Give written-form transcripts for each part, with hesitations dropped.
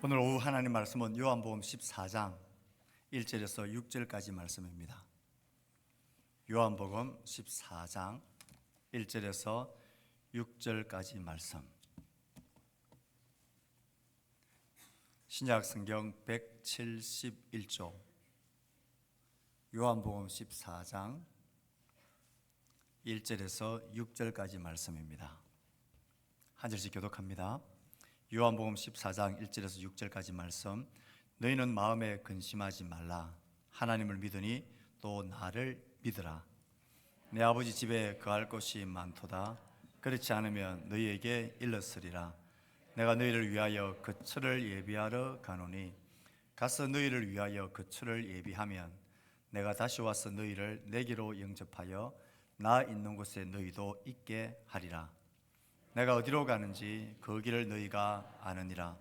오늘 오후 하나님 말씀은 요한복음 14장 1절에서 6절까지 말씀입니다. 요한복음 14장 1절에서 6절까지 말씀. 신약성경 171조 요한복음 14장 1절에서 6절까지 말씀입니다. 한 절씩 교독합니다. 요한복음 14장 1절에서 6절까지 말씀. 너희는 마음에 근심하지 말라. 하나님을 믿으니 또 나를 믿으라. 내 아버지 집에 거할 곳이 많도다. 그렇지 않으면 너희에게 일렀으리라. 내가 너희를 위하여 거처를 예비하러 가노니 가서 너희를 위하여 거처를 예비하면 내가 다시 와서 너희를 내게로 영접하여 나 있는 곳에 너희도 있게 하리라. 내가 어디로 가는지 그 길을 너희가 아느니라.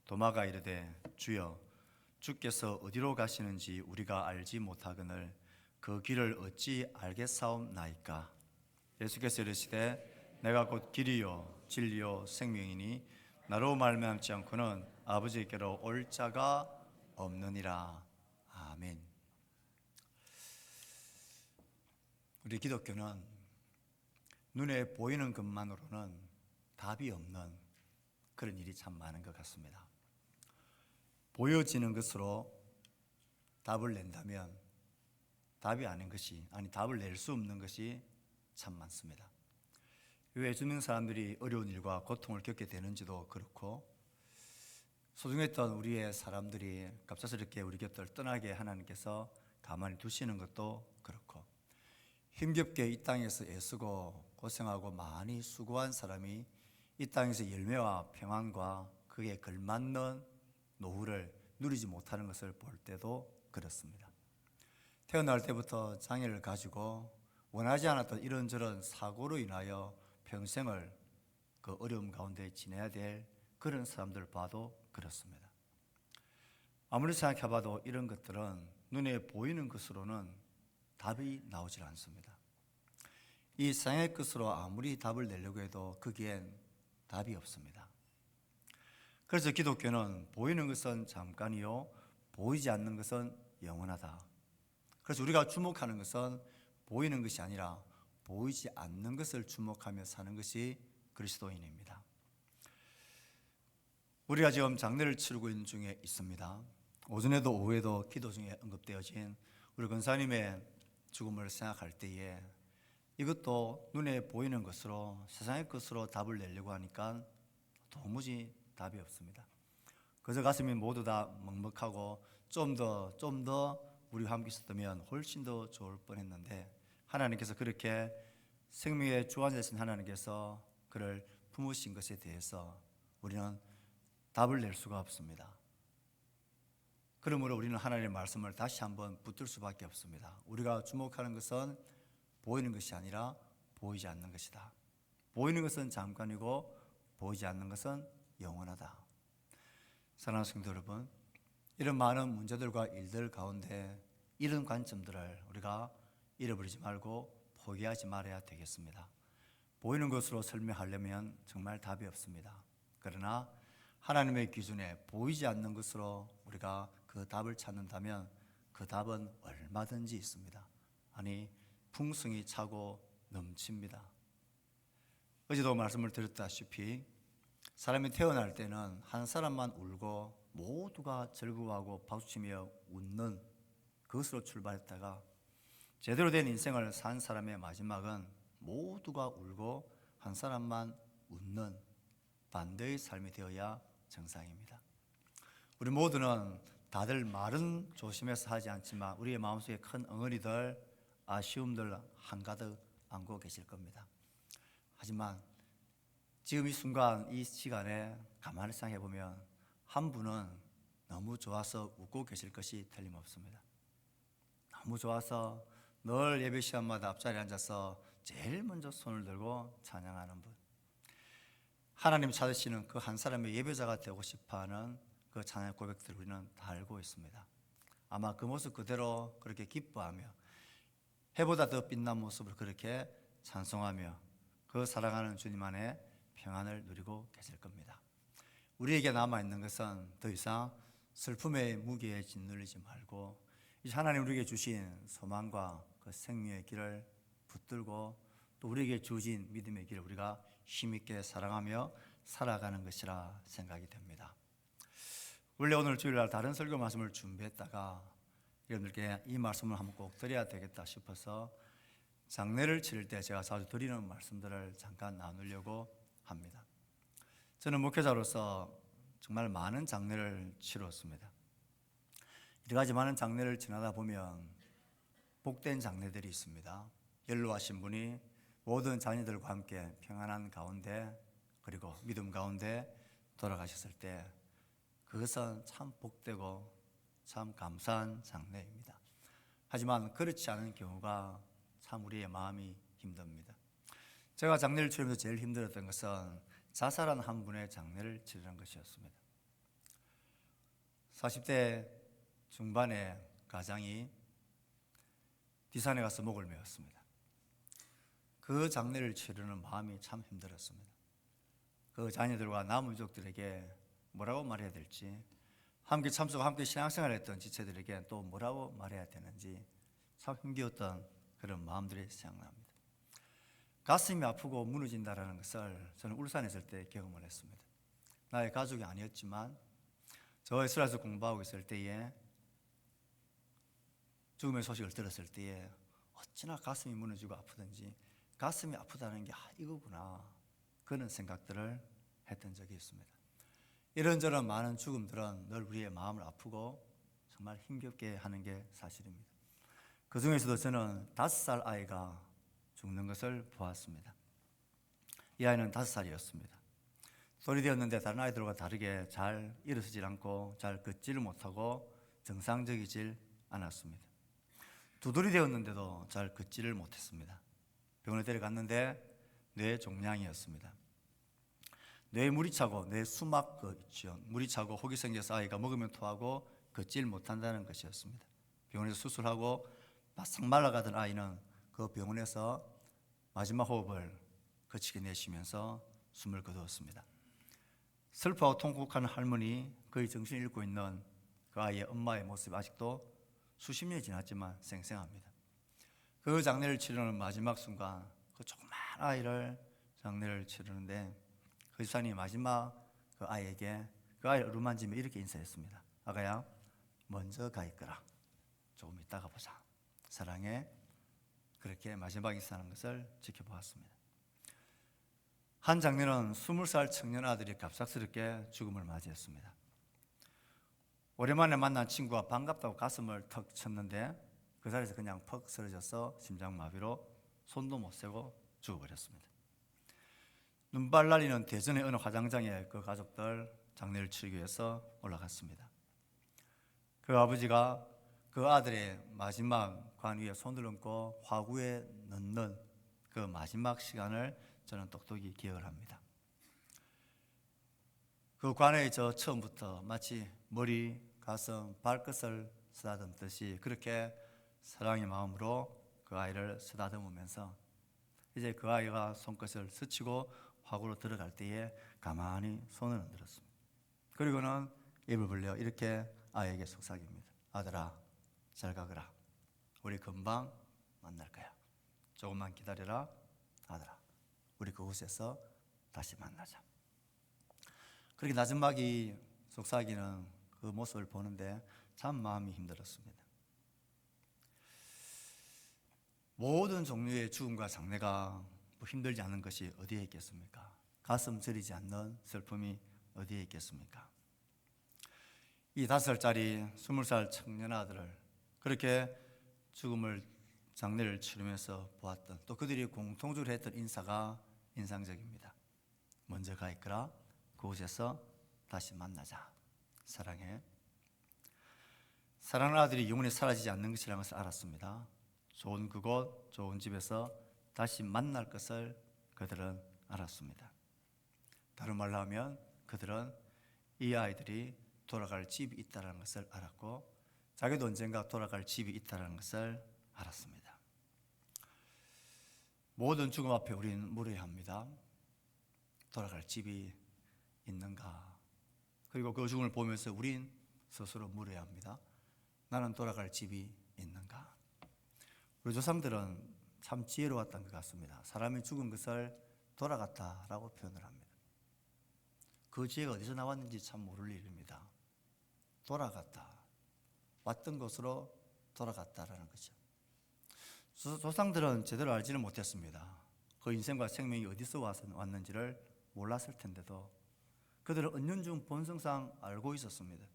도마가 이르되 주여 주께서 어디로 가시는지 우리가 알지 못하거늘 그 길을 어찌 알겠사옵나이까. 예수께서 이르시되 내가 곧 길이요 진리요 생명이니 나로 말미암지 않고는 아버지께로 올 자가 없느니라. 아멘. 우리 기독교는 눈에 보이는 것만으로는 답이 없는 그런 일이 참 많은 것 같습니다. 보여지는 것으로 답을 낸다면 답이 아닌 것이, 답을 낼 수 없는 것이 참 많습니다. 왜 주변 사람들이 어려운 일과 고통을 겪게 되는지도 그렇고, 소중했던 우리의 사람들이 갑작스럽게 우리 곁을 떠나게 하나님께서 가만히 두시는 것도 그렇고, 힘겹게 이 땅에서 애쓰고 고생하고 많이 수고한 사람이 이 땅에서 열매와 평안과 그에 걸맞는 노후를 누리지 못하는 것을 볼 때도 그렇습니다. 태어날 때부터 장애를 가지고 원하지 않았던 이런저런 사고로 인하여 평생을 그 어려움 가운데 지내야 될 그런 사람들 봐도 그렇습니다. 아무리 생각해봐도 이런 것들은 눈에 보이는 것으로는 답이 나오질 않습니다. 이 세상의 것으로 아무리 답을 내려고 해도 거기엔 답이 없습니다. 그래서 기독교는 보이는 것은 잠깐이요 보이지 않는 것은 영원하다. 그래서 우리가 주목하는 것은 보이는 것이 아니라 보이지 않는 것을 주목하며 사는 것이 그리스도인입니다. 우리가 지금 장례를 치르고 있는 중에 있습니다. 오전에도 오후에도 기도 중에 언급되어진 우리 권사님의 죽음을 생각할 때에 이것도 눈에 보이는 것으로 세상의 것으로 답을 내려고 하니까 도무지 답이 없습니다. 그저 가슴이 모두 다 먹먹하고 좀 더 우리와 함께 있었다면 훨씬 더 좋을 뻔했는데 하나님께서 그렇게 생명의 주관 되신 하나님께서 그를 품으신 것에 대해서 우리는 답을 낼 수가 없습니다. 그러므로 우리는 하나님의 말씀을 다시 한번 붙들 수밖에 없습니다. 우리가 주목하는 것은 보이는 것이 아니라 보이지 않는 것이다. 보이는 것은 잠깐이고 보이지 않는 것은 영원하다. 사랑하는 성도 여러분, 이런 많은 문제들과 일들 가운데 이런 관점들을 우리가 잃어버리지 말고 포기하지 말아야 되겠습니다. 보이는 것으로 설명하려면 정말 답이 없습니다. 그러나 하나님의 기준에 보이지 않는 것으로 우리가 그 답을 찾는다면 그 답은 얼마든지 있습니다. 풍성이 차고 넘칩니다. 어제도 말씀을 드렸다시피 사람이 태어날 때는 한 사람만 울고 모두가 즐거워하고 박수치며 웃는 그것으로 출발했다가 제대로 된 인생을 산 사람의 마지막은 모두가 울고 한 사람만 웃는 반대의 삶이 되어야 정상입니다. 우리 모두는 다들 말은 조심해서 하지 않지만 우리의 마음속에 큰 엉어리들, 아쉬움들 한가득 안고 계실 겁니다. 하지만 지금 이 순간 이 시간에 가만히 생각해 보면 한 분은 너무 좋아서 웃고 계실 것이 틀림없습니다. 너무 좋아서 늘 예배 시간마다 앞자리에 앉아서 제일 먼저 손을 들고 찬양하는 분, 하나님 찾으시는 그 한 사람의 예배자가 되고 싶어하는 그 찬양 고백들을 우리는 다 알고 있습니다. 아마 그 모습 그대로 그렇게 기뻐하며 해보다 더 빛난 모습을 그렇게 찬송하며 그 사랑하는 주님 안에 평안을 누리고 계실 겁니다. 우리에게 남아있는 것은 더 이상 슬픔의 무게에 짓눌리지 말고 이제 하나님 우리에게 주신 소망과 그 생명의 길을 붙들고 또 우리에게 주신 믿음의 길을 우리가 힘있게 사랑하며 살아가는 것이라 생각이 됩니다. 원래 오늘 주일날 다른 설교 말씀을 준비했다가 여러분들께 이 말씀을 한번 꼭 드려야 되겠다 싶어서 장례를 치를 때 제가 자주 드리는 말씀들을 잠깐 나누려고 합니다. 저는 목회자로서 정말 많은 장례를 치렀습니다. 여러 가지 많은 장례를 지나다 보면 복된 장례들이 있습니다. 연로하신 분이 모든 자녀들과 함께 평안한 가운데 그리고 믿음 가운데 돌아가셨을 때 그것은 참 복되고 참 감사한 장례입니다. 하지만 그렇지 않은 경우가 참 우리의 마음이 힘듭니다. 제가 장례를 치르면서 제일 힘들었던 것은 자살한 한 분의 장례를 치르는 것이었습니다. 40대 중반의 가장이 뒷산에 가서 목을 메었습니다. 그 장례를 치르는 마음이 참 힘들었습니다. 그 자녀들과 남은 유족들에게 뭐라고 말해야 될지, 함께 참석하고 함께 신앙생활을 했던 지체들에게 또 뭐라고 말해야 되는지 참 힘겨웠던 그런 마음들이 생각납니다. 가슴이 아프고 무너진다는 것을 저는 울산에 있을 때 경험을 했습니다. 나의 가족이 아니었지만 저 이스라엘에서 공부하고 있을 때에 죽음의 소식을 들었을 때에 어찌나 가슴이 무너지고 아프든지 가슴이 아프다는 게 이거구나 그런 생각들을 했던 적이 있습니다. 이런저런 많은 죽음들은 늘 우리의 마음을 아프고 정말 힘겹게 하는 게 사실입니다. 그 중에서도 저는 5살 아이가 죽는 것을 보았습니다. 이 아이는 5살이었습니다. 돌이 되었는데 다른 아이들과 다르게 잘 일어서질 않고 잘 걷지를 못하고 정상적이질 않았습니다. 두돌이 되었는데도 잘 걷지를 못했습니다. 병원에 데려갔는데 뇌 종양이었습니다. 뇌에 물이 차고 뇌 수막 있죠. 물이 차고 혹이 생겨서 아이가 먹으면 토하고 걷질 못한다는 것이었습니다. 병원에서 수술하고 바싹 말라가던 아이는 그 병원에서 마지막 호흡을 거치게 내쉬면서 숨을 거두었습니다. 슬퍼하고 통곡하는 할머니, 거의 정신을 잃고 있는 그 아이의 엄마의 모습이 아직도 수십 년이 지났지만 생생합니다. 그 장례를 치르는 마지막 순간 그 조그만 아이를 장례를 치르는데 그 집사님이 마지막 그 아이에게 그 아이를 어루만지며 이렇게 인사했습니다. 아가야, 먼저 가 있거라. 조금 있다가 보자. 사랑해. 그렇게 마지막 인사하는 것을 지켜보았습니다. 한 장례는 20살 청년 아들이 갑작스럽게 죽음을 맞이했습니다. 오랜만에 만난 친구가 반갑다고 가슴을 턱 쳤는데 그 자리에서 그냥 퍽 쓰러져서 심장마비로 손도 못 세고 죽어버렸습니다. 눈발 날리는 대전의 어느 화장장에 그 가족들 장례를 치르기 위해서 올라갔습니다. 그 아버지가 그 아들의 마지막 관 위에 손을 얹고 화구에 넣는 그 마지막 시간을 저는 똑똑히 기억을 합니다. 그 관에 저 처음부터 마치 머리, 가슴, 발끝을 쓰다듬듯이 그렇게 사랑의 마음으로 그 아이를 쓰다듬으면서 이제 그 아이가 손끝을 스치고 화구로 들어갈 때에 가만히 손을 흔들었습니다. 그리고는 입을 벌려 이렇게 아이에게 속삭입니다. 아들아, 잘 가거라. 우리 금방 만날 거야. 조금만 기다려라. 아들아, 우리 그곳에서 다시 만나자. 그렇게 나지막이 속삭이는 그 모습을 보는데 참 마음이 힘들었습니다. 모든 종류의 죽음과 장례가 힘들지 않은 것이 어디에 있겠습니까? 가슴 저리지 않는 슬픔이 어디에 있겠습니까? 이 5살짜리 20살 청년 아들을 그렇게 죽음을 장례를 치르면서 보았던 또 그들이 공통적으로 했던 인사가 인상적입니다. 먼저 가 있거라. 그곳에서 다시 만나자. 사랑해. 사랑하는 아들이 영원히 사라지지 않는 것이라는 것을 알았습니다. 좋은 그곳, 좋은 집에서 다시 만날 것을 그들은 알았습니다. 다른 말로 하면 그들은 이 아이들이 돌아갈 집이 있다는 것을 알았고 자기도 언젠가 돌아갈 집이 있다는 것을 알았습니다. 모든 죽음 앞에 우리는 물어야 합니다. 돌아갈 집이 있는가? 그리고 그 죽음을 보면서 우린 스스로 물어야 합니다. 나는 돌아갈 집이 있는가? 우리 조상들은 참 지혜로웠던 것 같습니다. 사람이 죽은 것을 돌아갔다라고 표현을 합니다. 그 지혜가 어디서 나왔는지 참 모를 일입니다. 돌아갔다. 왔던 곳으로 돌아갔다라는 거죠. 조상들은 제대로 알지는 못했습니다. 그 인생과 생명이 어디서 왔는지를 몰랐을 텐데도 그들은 은연중 본성상 알고 있었습니다.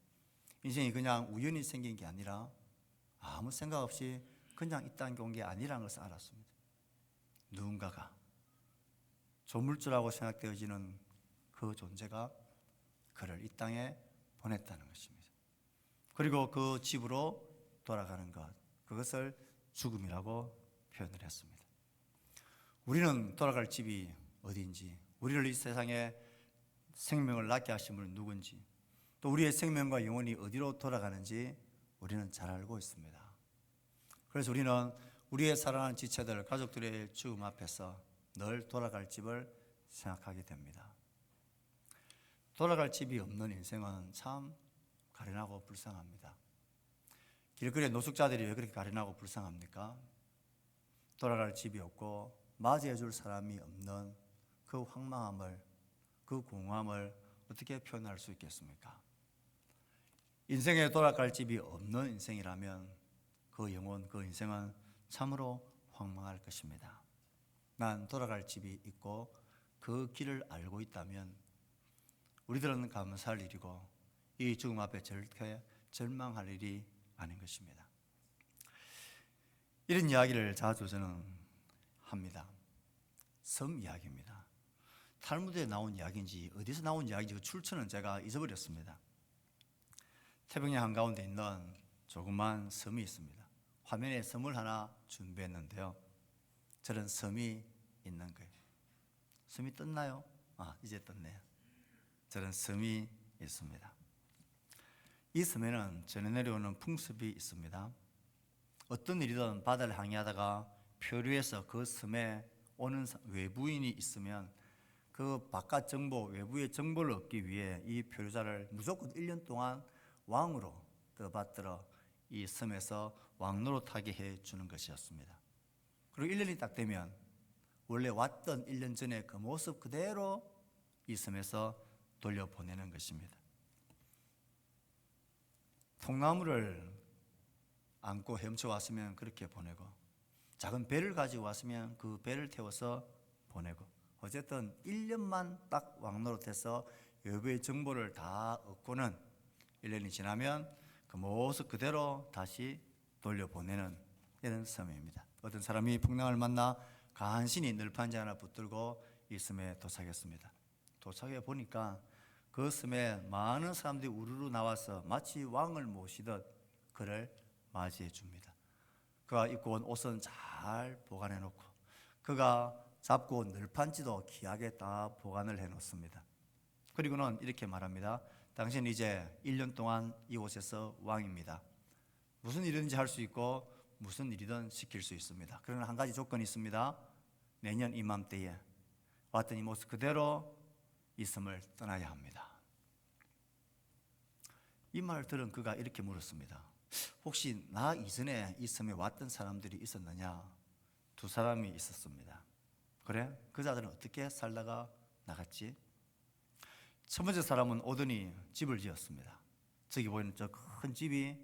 인생이 그냥 우연히 생긴 게 아니라 아무 생각 없이 그냥 이 땅에 온 게 아니라는 것을 알았습니다. 누군가가 조물주라고 생각되어지는 그 존재가 그를 이 땅에 보냈다는 것입니다. 그리고 그 집으로 돌아가는 것, 그것을 죽음이라고 표현을 했습니다. 우리는 돌아갈 집이 어디인지, 우리를 이 세상에 생명을 낳게 하신 분은 누군지, 또 우리의 생명과 영혼이 어디로 돌아가는지 우리는 잘 알고 있습니다. 그래서 우리는 우리의 사랑하는 지체들, 가족들의 죽음 앞에서 늘 돌아갈 집을 생각하게 됩니다. 돌아갈 집이 없는 인생은 참 가련하고 불쌍합니다. 길거리의 노숙자들이 왜 그렇게 가련하고 불쌍합니까? 돌아갈 집이 없고 맞이해 줄 사람이 없는 그 황망함을, 그 공허함을 어떻게 표현할 수 있겠습니까? 인생에 돌아갈 집이 없는 인생이라면 그 영혼, 그 인생은 참으로 황망할 것입니다. 난 돌아갈 집이 있고 그 길을 알고 있다면 우리들은 감사할 일이고 이 죽음 앞에 절대 절망할 일이 아닌 것입니다. 이런 이야기를 자주 저는 합니다. 섬 이야기입니다. 탈무드에 나온 이야기인지 어디서 나온 이야기인지 그 출처는 제가 잊어버렸습니다. 태평양 한가운데 있는 조그만 섬이 있습니다. 화면에 섬을 하나 준비했는데요. 저런 섬이 있는 거예요. 섬이 떴나요? 이제 떴네요. 저런 섬이 있습니다. 이 섬에는 전해 내려오는 풍습이 있습니다. 어떤 일이든 바다를 항해하다가 표류해서 그 섬에 오는 외부인이 있으면 그 바깥 정보, 외부의 정보를 얻기 위해 이 표류자를 무조건 1년 동안 왕으로 떠받들어 이 섬에서 왕노릇하게 해주는 것이었습니다. 그리고 1년이 딱 되면 원래 왔던 1년 전에 그 모습 그대로 이 섬에서 돌려보내는 것입니다. 통나무를 안고 헤엄쳐 왔으면 그렇게 보내고, 작은 배를 가지고 왔으면 그 배를 태워서 보내고, 어쨌든 1년만 딱 왕노릇해서 외부의 정보를 다 얻고는 1년이 지나면 그 모습 그대로 다시 돌려보내는 이런 섬입니다. 어떤 사람이 풍랑을 만나 간신히 널판지 하나 붙들고 이 섬에 도착했습니다. 도착해 보니까 그 섬에 많은 사람들이 우르르 나와서 마치 왕을 모시듯 그를 맞이해 줍니다. 그가 입고 온 옷은 잘 보관해 놓고, 그가 잡고 온 널판지도 귀하게 다 보관을 해 놓습니다. 그리고는 이렇게 말합니다. 당신 이제 1년 동안 이곳에서 왕입니다. 무슨 일이든지 할 수 있고 무슨 일이든 시킬 수 있습니다. 그러나 한 가지 조건이 있습니다. 내년 이맘때에 왔던 이 모습 그대로 이 섬을 떠나야 합니다. 이 말을 들은 그가 이렇게 물었습니다. 혹시 나 이전에 이 섬에 왔던 사람들이 있었느냐? 2사람이 있었습니다. 그래? 그 자들은 어떻게 살다가 나갔지? 첫 번째 사람은 오더니 집을 지었습니다. 저기 보이는 저 큰 집이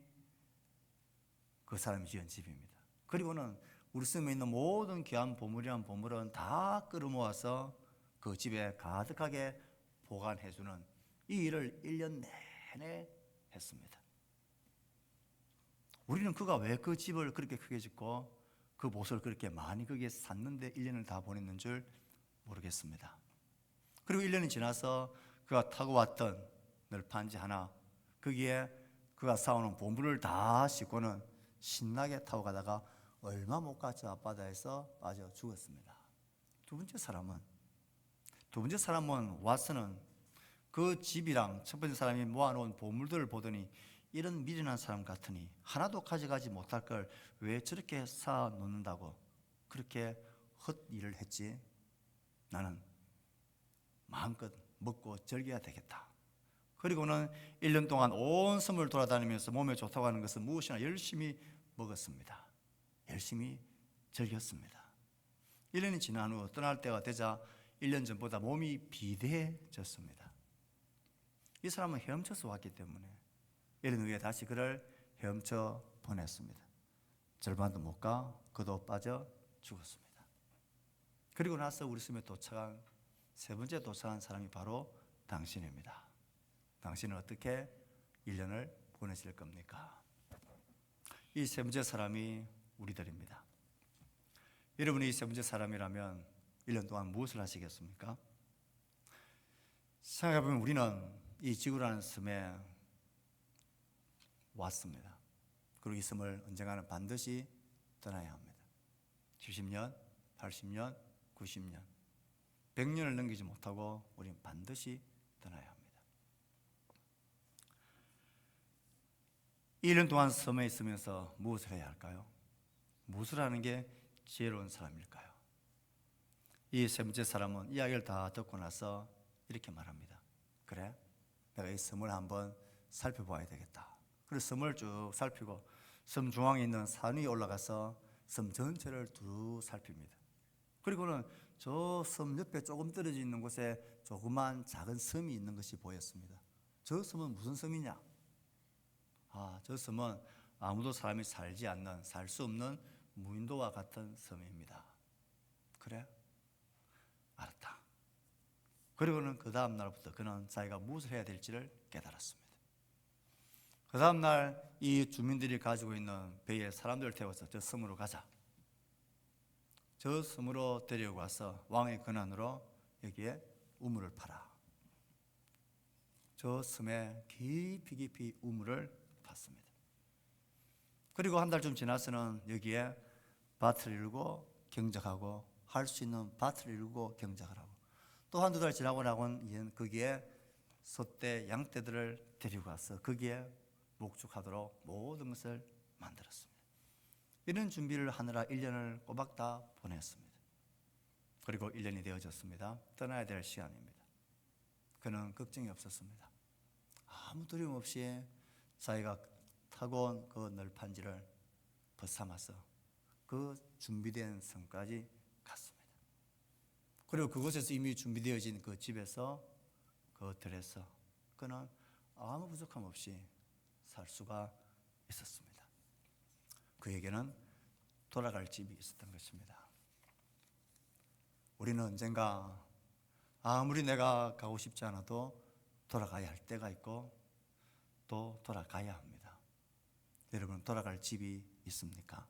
그 사람이 지은 집입니다. 그리고는 우리 섬에 있는 모든 귀한 보물이란 보물은 다 끌어모아서 그 집에 가득하게 보관해주는 이 일을 1년 내내 했습니다. 우리는 그가 왜 그 집을 그렇게 크게 짓고 그 못을 그렇게 많이 거기에 샀는데 1년을 다 보냈는 줄 모르겠습니다. 그리고 1년이 지나서 그가 타고 왔던 널판지 하나, 거기에 그가 사오는 보물을 다 싣고는 신나게 타고 가다가 얼마 못 가서 앞바다에서 빠져 죽었습니다. 두 번째 사람은 와서는 그 집이랑 첫 번째 사람이 모아놓은 보물들을 보더니 이런 미련한 사람 같으니 하나도 가져가지 못할 걸 왜 저렇게 쌓아놓는다고 그렇게 헛일을 했지? 나는 마음껏 먹고 즐겨야 되겠다. 그리고는 1년 동안 온 섬을 돌아다니면서 몸에 좋다고 하는 것은 무엇이나 열심히 먹었습니다. 열심히 즐겼습니다. 1년이 지난 후 떠날 때가 되자 1년 전보다 몸이 비대해졌습니다. 이 사람은 헤엄쳐서 왔기 때문에 1년 후에 다시 그를 헤엄쳐 보냈습니다. 절반도 못 가 그도 빠져 죽었습니다. 그리고 나서 우리 섬에 도착한 세 번째 도착한 사람이 바로 당신입니다. 당신은 어떻게 1년을 보내실 겁니까? 이 세 번째 사람이 우리들입니다. 여러분이 이 세 번째 사람이라면 1년 동안 무엇을 하시겠습니까? 생각해보면 우리는 이 지구라는 섬에 왔습니다. 그리고 이 섬을 언젠가는 반드시 떠나야 합니다. 70년, 80년, 90년, 100년을 넘기지 못하고 우리는 반드시 떠나야 합니다. 1년 동안 섬에 있으면서 무엇을 해야 할까요? 무엇을 하는 게 지혜로운 사람일까요? 이 세 번째 사람은 이야기를 다 듣고 나서 이렇게 말합니다. 그래, 내가 이 섬을 한번 살펴봐야 되겠다. 그래서 섬을 쭉 살피고 섬 중앙에 있는 산 위에 올라가서 섬 전체를 두루 살핍니다. 그리고는 저 섬 옆에 조금 떨어져 있는 곳에 조그만 작은 섬이 있는 것이 보였습니다. 저 섬은 무슨 섬이냐? 저 섬은 아무도 사람이 살지 않는, 살 수 없는 무인도와 같은 섬입니다. 그래? 알았다. 그리고는 그 다음 날부터 그는 자기가 무엇을 해야 될지를 깨달았습니다. 그 다음 날 이 주민들이 가지고 있는 배에 사람들을 태워서 저 섬으로 가자. 저 섬으로 데리고 가서 왕의 권한으로 여기에 우물을 파라. 저 섬에 깊이 깊이 우물을 팠습니다. 그리고 한 달쯤 지나서는 여기에 밭을 일고 경작하고 할 수 있는 밭을 일고 경작을 하고 또 한두 달 지나고 나고는 거기에 소떼, 양떼들을 데리고 가서 거기에 목축하도록 모든 것을 만들었습니다. 이런 준비를 하느라 1년을 꼬박 다 보냈습니다. 그리고 1년이 되어졌습니다. 떠나야 될 시간입니다. 그는 걱정이 없었습니다. 아무 두려움 없이 자기가 타고 온 그 널판지를 벗삼아서 그 준비된 섬까지 갔습니다. 그리고 그곳에서 이미 준비되어진 그 집에서 그 들에서 그는 아무 부족함 없이 살 수가 있었습니다. 그에게는 돌아갈 집이 있었던 것입니다. 우리는 언젠가 아무리 내가 가고 싶지 않아도 돌아가야 할 때가 있고 또 돌아가야 합니다. 여러분, 돌아갈 집이 있습니까?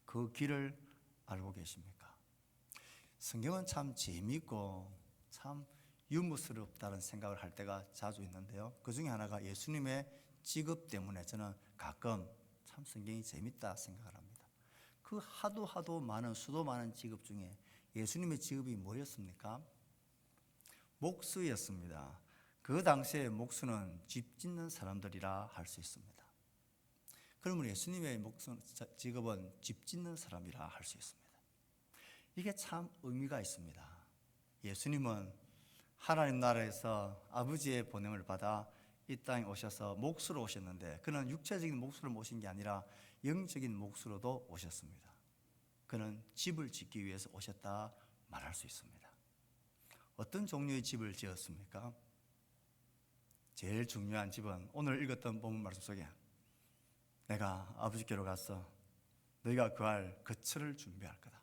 그 길을 알고 계십니까? 성경은 참 재미있고 참 유머스럽다는 생각을 할 때가 자주 있는데요. 그 중에 하나가 예수님의 직업 때문에 저는 가끔 참 성경이 재밌다 생각을 합니다. 그 하도 많은 수도 많은 직업 중에 예수님의 직업이 뭐였습니까? 목수였습니다. 그 당시에 목수는 집 짓는 사람들이라 할 수 있습니다. 그러면 예수님의 직업은 집 짓는 사람이라 할 수 있습니다. 이게 참 의미가 있습니다. 예수님은 하나님 나라에서 아버지의 보냄을 받아 이 땅에 오셔서 목수로 오셨는데 그는 육체적인 목수로 오신 게 아니라 영적인 목수로도 오셨습니다. 그는 집을 짓기 위해서 오셨다 말할 수 있습니다. 어떤 종류의 집을 지었습니까? 제일 중요한 집은 오늘 읽었던 본문 말씀 속에 내가 아버지께로 가서 너희가 거할 거처를 준비할 거다.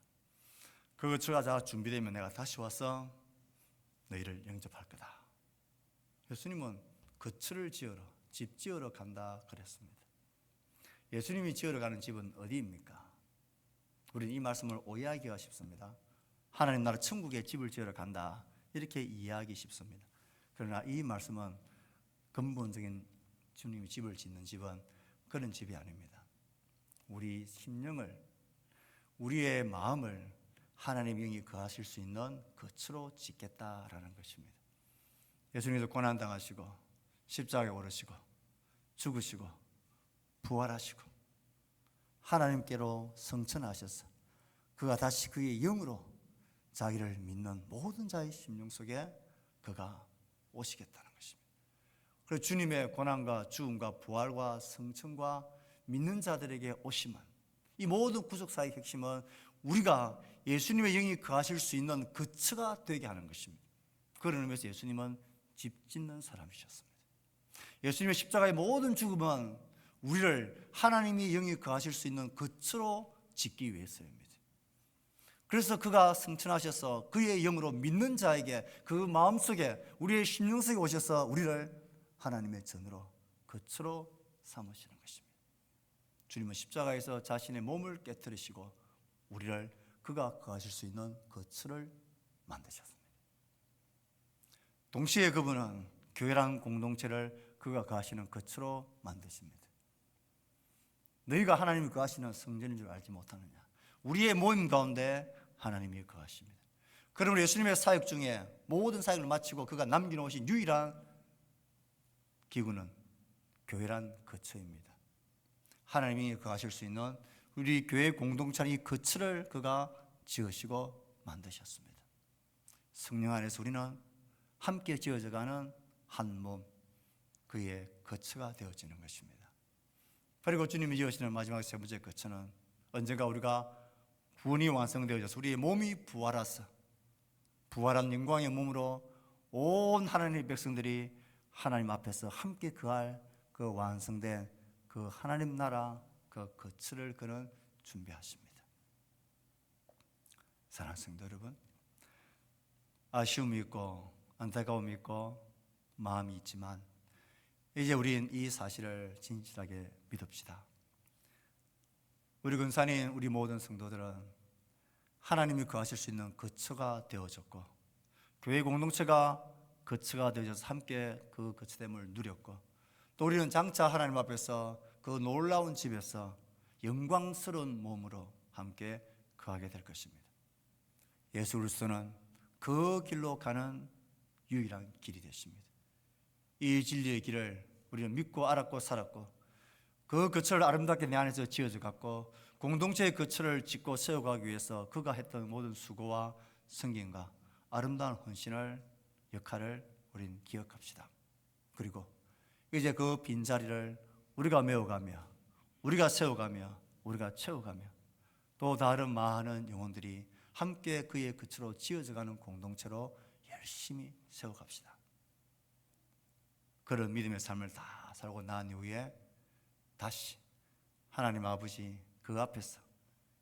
그 거처가 다 준비되면 내가 다시 와서 너희를 영접할 거다. 예수님은 거처를 지으러, 집 지으러 간다 그랬습니다. 예수님이 지으러 가는 집은 어디입니까? 우리는 이 말씀을 오해하기가 쉽습니다. 하나님 나라 천국에 집을 지으러 간다 이렇게 이해하기 쉽습니다. 그러나 이 말씀은 근본적인 주님이 집을 짓는 집은 그런 집이 아닙니다. 우리 심령을, 우리의 마음을 하나님의 영이 거하실 수 있는 거처로 짓겠다라는 것입니다. 예수님께서 고난당하시고 십자가에 오르시고 죽으시고 부활하시고 하나님께로 성천하셔서 그가 다시 그의 영으로 자기를 믿는 모든 자의 심령 속에 그가 오시겠다는 것입니다. 그리고 주님의 고난과 죽음과 부활과 성천과 믿는 자들에게 오심은, 이 모든 구속사의 핵심은 우리가 예수님의 영이 거하실 수 있는 거처가 되게 하는 것입니다. 그런 의미에서 예수님은 집 짓는 사람이셨습니다. 예수님의 십자가의 모든 죽음은 우리를 하나님이 영이 거하실 수 있는 거처로 짓기 위해서입니다. 그래서 그가 승천하셔서 그의 영으로 믿는 자에게 그 마음속에 우리의 심령 속에 오셔서 우리를 하나님의 전으로 거처로 삼으시는 것입니다. 주님은 십자가에서 자신의 몸을 깨뜨리시고 우리를 그가 거하실 수 있는 거처를 만드셨습니다. 동시에 그분은 교회라는 공동체를 그가 거하시는 거처로 만드십니다. 너희가 하나님이 거하시는 성전인 줄 알지 못하느냐? 우리의 모임 가운데 하나님이 거하십니다. 그러므로 예수님의 사역 중에 모든 사역을 마치고 그가 남겨놓으신 유일한 기구는 교회란 거처입니다. 하나님이 거하실 수 있는 우리 교회 공동체의 이 거처를 그가 지으시고 만드셨습니다. 성령 안에서 우리는 함께 지어져가는 한 몸, 그의 거처가 되어지는 것입니다. 그리고 주님이 지으시는 마지막 세 번째 거처는 언젠가 우리가 구원이 완성되어져서 우리의 몸이 부활한 영광의 몸으로 온 하나님의 백성들이 하나님 앞에서 함께 거할 그 완성된 그 하나님 나라 그 거처를 그는 준비하십니다. 사랑하는 성도 여러분, 아쉬움이 있고 안타까움이 있고 마음이 있지만 이제 우리는 이 사실을 진실하게 믿읍시다. 우리 근산인 우리 모든 성도들은 하나님이 거하실 수 있는 거처가 되어졌고 교회 공동체가 거처가 되어져서 함께 그 거처됨을 누렸고 또 우리는 장차 하나님 앞에서 그 놀라운 집에서 영광스러운 몸으로 함께 거하게 될 것입니다. 예수 그리스도는 그 길로 가는 유일한 길이 되십니다. 이 진리의 길을 우리는 믿고 알았고 살았고 그 거처를 아름답게 내 안에서 지어져 갔고 공동체의 거처를 짓고 세워가기 위해서 그가 했던 모든 수고와 성김과 아름다운 헌신을 역할을 우리는 기억합시다. 그리고 이제 그 빈자리를 우리가 메워가며 우리가 세워가며 우리가 채워가며 또 다른 많은 영혼들이 함께 그의 거처로 지어져가는 공동체로 열심히 세워갑시다. 그런 믿음의 삶을 다 살고 난 이후에 다시 하나님 아버지 그 앞에서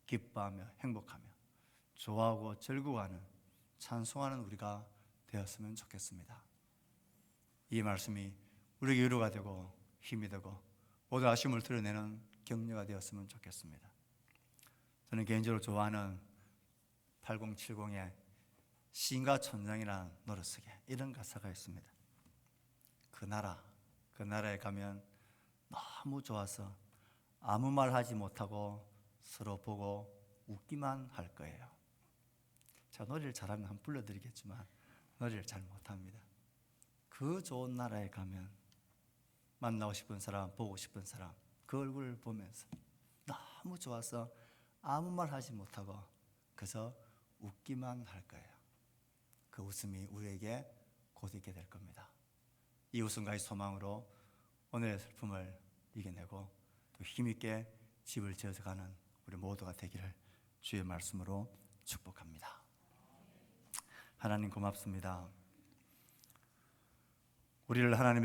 기뻐하며 행복하며 좋아하고 즐거워하는 찬송하는 우리가 되었으면 좋겠습니다. 이 말씀이 우리에게 위로가 되고 힘이 되고 모든 아쉬움을 드러내는 격려가 되었으면 좋겠습니다. 저는 개인적으로 좋아하는 8070의 시인과 촌장이라는 노래 속에 이런 가사가 있습니다. 그 나라에 가면 너무 좋아서 아무 말 하지 못하고 서로 보고 웃기만 할 거예요. 제가 노래를 잘하면 한번 불러드리겠지만 노래를 잘 못합니다. 그 좋은 나라에 가면 만나고 싶은 사람, 보고 싶은 사람 그 얼굴을 보면서 너무 좋아서 아무 말 하지 못하고 그저 웃기만 할 거예요. 그 웃음이 우리에게 곧 있게 될 겁니다. 이 웃음과 이 소망으로 오늘의 슬픔을 이겨내고 또 힘있게 집을 지어가는 우리 모두가 되기를 주의 말씀으로 축복합니다. 하나님 고맙습니다. 우리를 하나님